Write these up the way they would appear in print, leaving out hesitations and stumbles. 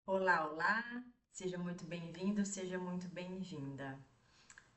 Olá, olá, seja muito bem-vindo, seja muito bem-vinda.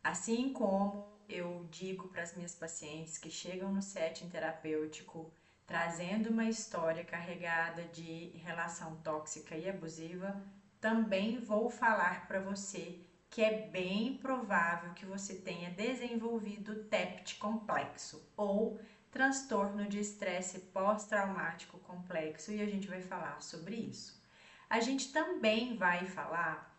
Assim como eu digo para as minhas pacientes que chegam no setting terapêutico trazendo uma história carregada de relação tóxica e abusiva, também vou falar para você que é bem provável que você tenha desenvolvido TEPT complexo ou transtorno de estresse pós-traumático complexo e a gente vai falar sobre isso. A gente também vai falar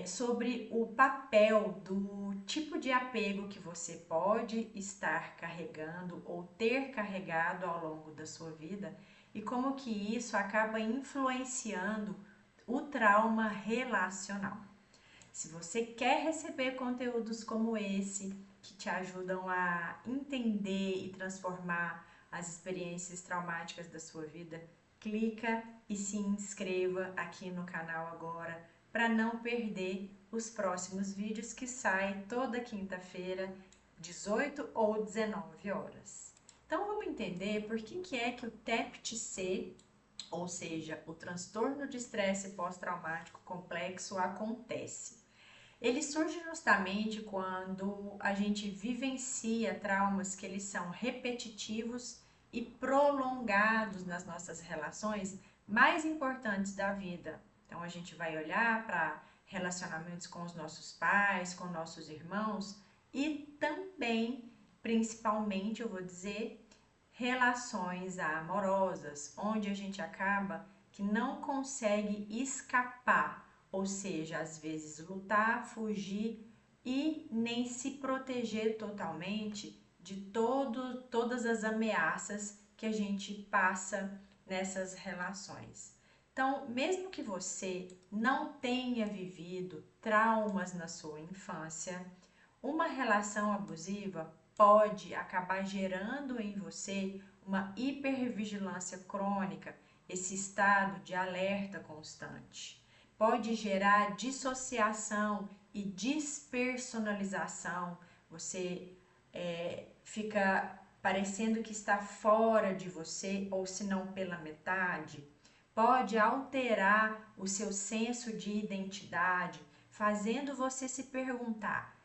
sobre o papel do tipo de apego que você pode estar carregando ou ter carregado ao longo da sua vida e como que isso acaba influenciando o trauma relacional. Se você quer receber conteúdos como esse, que te ajudam a entender e transformar as experiências traumáticas da sua vida, clica e se inscreva aqui no canal agora para não perder os próximos vídeos que saem toda quinta-feira, 18 ou 19 horas. Então vamos entender por que é que o TEPT-C, ou seja, o transtorno de estresse pós-traumático complexo, acontece. Ele surge justamente quando a gente vivencia traumas que eles são repetitivos e prolongados nas nossas relações mais importantes da vida. Então a gente vai olhar para relacionamentos com os nossos pais, com nossos irmãos e também, principalmente, eu vou dizer, relações amorosas, onde a gente acaba que não consegue escapar, ou seja, às vezes lutar, fugir e nem se proteger totalmente de todas as ameaças que a gente passa nessas relações. Então, mesmo que você não tenha vivido traumas na sua infância, uma relação abusiva pode acabar gerando em você uma hipervigilância crônica, esse estado de alerta constante. Pode gerar dissociação e despersonalização. Você fica parecendo que está fora de você, ou se não pela metade. Pode alterar o seu senso de identidade, fazendo você se perguntar: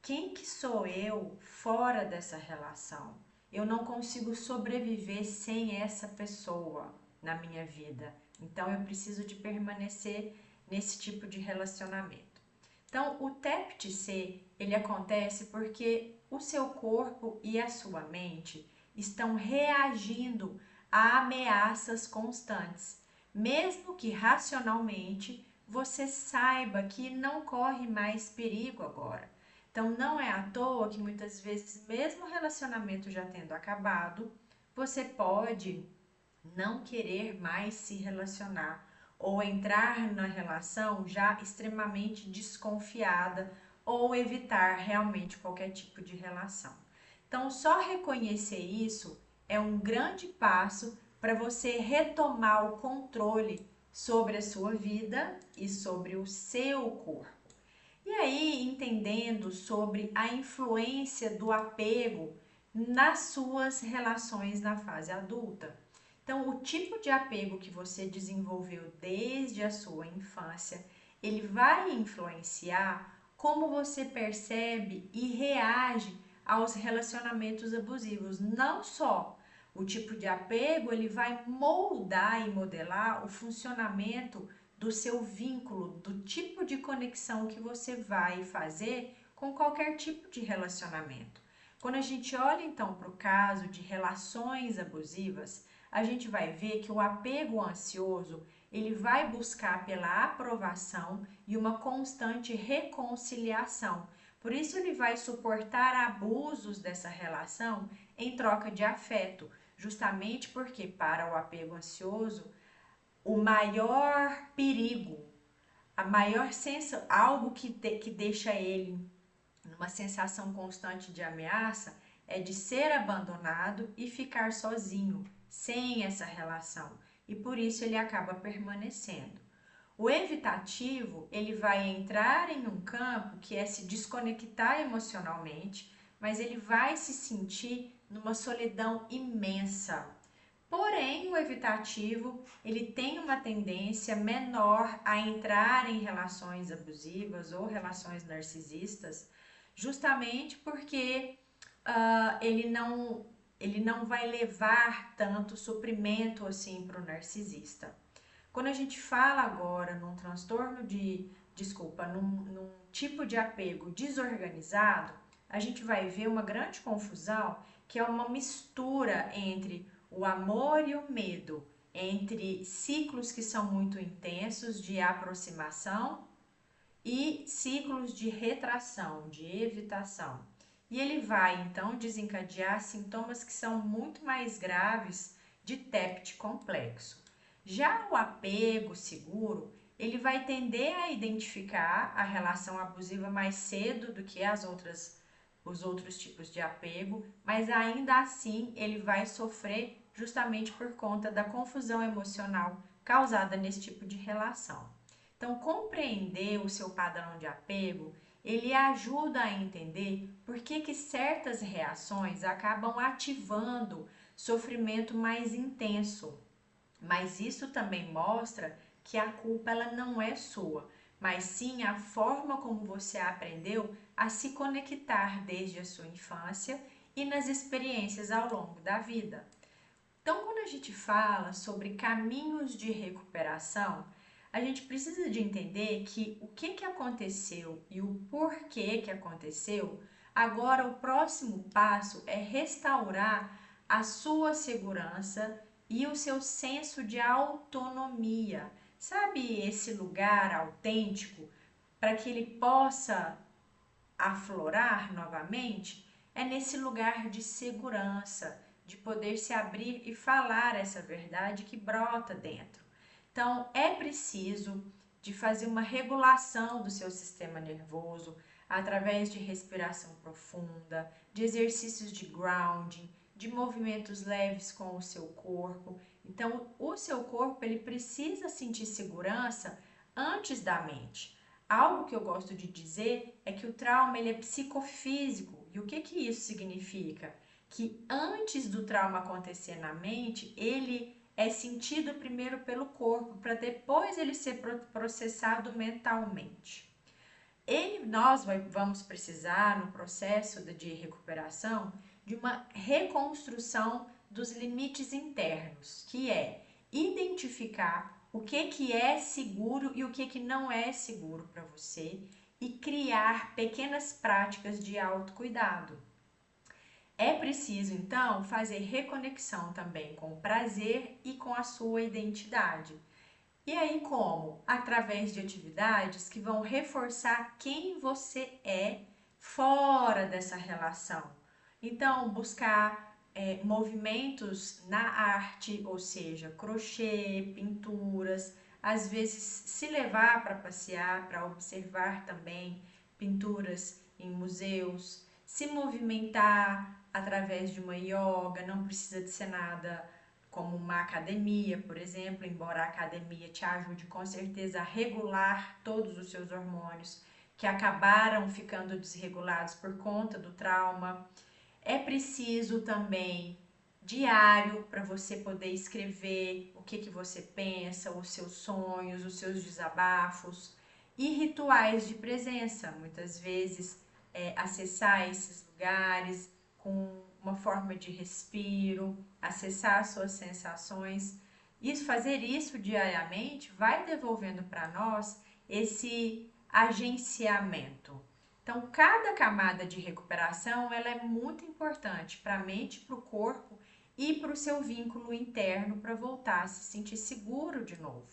quem que sou eu fora dessa relação? Eu não consigo sobreviver sem essa pessoa na minha vida. Então eu preciso de permanecer nesse tipo de relacionamento. Então, o TEPT-C, ele acontece porque o seu corpo e a sua mente estão reagindo a ameaças constantes, mesmo que racionalmente você saiba que não corre mais perigo agora. Então, não é à toa que muitas vezes, mesmo o relacionamento já tendo acabado, você pode não querer mais se relacionar ou entrar na relação já extremamente desconfiada ou evitar realmente qualquer tipo de relação. Então, só reconhecer isso é um grande passo para você retomar o controle sobre a sua vida e sobre o seu corpo. E aí, entendendo sobre a influência do apego nas suas relações na fase adulta. Então, o tipo de apego que você desenvolveu desde a sua infância, ele vai influenciar como você percebe e reage aos relacionamentos abusivos. Não só o tipo de apego, ele vai moldar e modelar o funcionamento do seu vínculo, do tipo de conexão que você vai fazer com qualquer tipo de relacionamento. Quando a gente olha então para o caso de relações abusivas, a gente vai ver que o apego ansioso, ele vai buscar pela aprovação e uma constante reconciliação. Por isso ele vai suportar abusos dessa relação em troca de afeto, justamente porque para o apego ansioso, o maior perigo, a maior sensação, algo que deixa ele numa sensação constante de ameaça é de ser abandonado e ficar sozinho, sem essa relação. E por isso ele acaba permanecendo. O evitativo, ele vai entrar em um campo que é se desconectar emocionalmente, mas ele vai se sentir numa solidão imensa, Porém, o evitativo, ele tem uma tendência menor a entrar em relações abusivas ou relações narcisistas, justamente porque ele não vai levar tanto sofrimento assim para o narcisista. Quando a gente fala agora num transtorno num tipo de apego desorganizado, a gente vai ver uma grande confusão, que é uma mistura entre o amor e o medo, entre ciclos que são muito intensos de aproximação e ciclos de retração, de evitação. E ele vai então desencadear sintomas que são muito mais graves de TEPT complexo. Já o apego seguro, ele vai tender a identificar a relação abusiva mais cedo do que os outros tipos de apego, mas ainda assim ele vai sofrer justamente por conta da confusão emocional causada nesse tipo de relação. Então, compreender o seu padrão de apego, ele ajuda a entender por que certas reações acabam ativando sofrimento mais intenso. Mas isso também mostra que a culpa ela não é sua, mas sim a forma como você aprendeu a se conectar desde a sua infância e nas experiências ao longo da vida. Então, quando a gente fala sobre caminhos de recuperação, a gente precisa de entender que o que aconteceu e o porquê que aconteceu. Agora, o próximo passo é restaurar a sua segurança e o seu senso de autonomia. Sabe esse lugar autêntico para que ele possa aflorar novamente? É nesse lugar de segurança, de poder se abrir e falar essa verdade que brota dentro. Então, é preciso de fazer uma regulação do seu sistema nervoso através de respiração profunda, de exercícios de grounding, de movimentos leves com o seu corpo. Então, o seu corpo ele precisa sentir segurança antes da mente. Algo que eu gosto de dizer é que o trauma ele é psicofísico. E o que isso significa? Que antes do trauma acontecer na mente, ele é sentido primeiro pelo corpo, para depois ele ser processado mentalmente. Nós vamos precisar, no processo de recuperação, de uma reconstrução dos limites internos, que é identificar o que é seguro e o que não é seguro para você e criar pequenas práticas de autocuidado. É preciso, então, fazer reconexão também com o prazer e com a sua identidade. E aí, como? Através de atividades que vão reforçar quem você é fora dessa relação. Então, buscar movimentos na arte, ou seja, crochê, pinturas, às vezes se levar para passear, para observar também pinturas em museus, se movimentar através de uma yoga, não precisa de ser nada como uma academia, por exemplo, embora a academia te ajude com certeza a regular todos os seus hormônios que acabaram ficando desregulados por conta do trauma. É preciso também diário para você poder escrever o que você pensa, os seus sonhos, os seus desabafos e rituais de presença. Muitas vezes acessar esses lugares com uma forma de respiro, acessar suas sensações. Fazer isso diariamente vai devolvendo para nós esse agenciamento. Então, cada camada de recuperação ela é muito importante para a mente, para o corpo e para o seu vínculo interno para voltar a se sentir seguro de novo.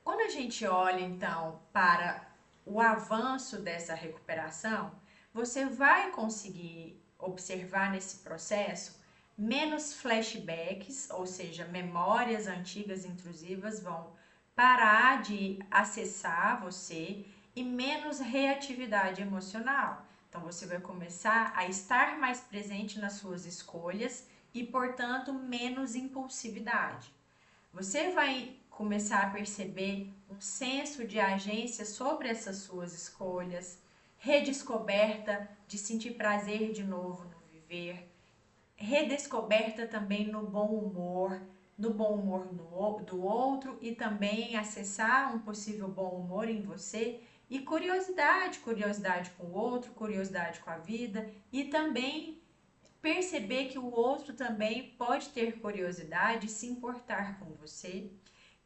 Quando a gente olha então para o avanço dessa recuperação, você vai conseguir observar nesse processo menos flashbacks, ou seja, memórias antigas intrusivas vão parar de acessar você e menos reatividade emocional. Então você vai começar a estar mais presente nas suas escolhas e, portanto, menos impulsividade. Você vai começar a perceber um senso de agência sobre essas suas escolhas, redescoberta de sentir prazer de novo no viver. redescoberta também no bom humor do outro e também acessar um possível bom humor em você e curiosidade com o outro, curiosidade com a vida e também perceber que o outro também pode ter curiosidade e se importar com você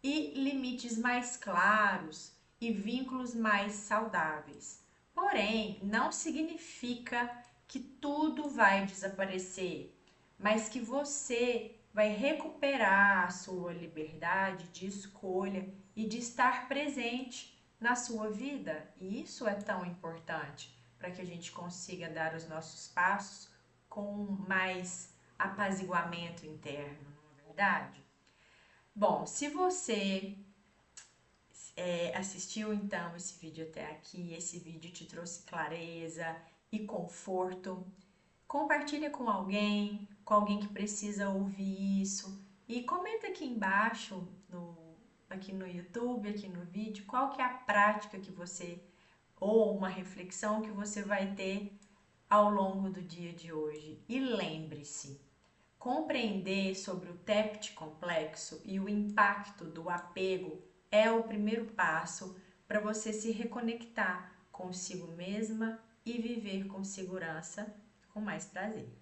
e limites mais claros e vínculos mais saudáveis. Porém, não significa que tudo vai desaparecer, mas que você vai recuperar a sua liberdade de escolha e de estar presente na sua vida. E isso é tão importante para que a gente consiga dar os nossos passos com mais apaziguamento interno, não é verdade? Bom, se você assistiu então esse vídeo até aqui, esse vídeo te trouxe clareza e conforto, compartilha com alguém que precisa ouvir isso e comenta aqui embaixo aqui no YouTube, aqui no vídeo, qual que é a prática que você ou uma reflexão que você vai ter ao longo do dia de hoje. E lembre-se, compreender sobre o TEPT complexo e o impacto do apego é o primeiro passo para você se reconectar consigo mesma e viver com segurança, com mais prazer.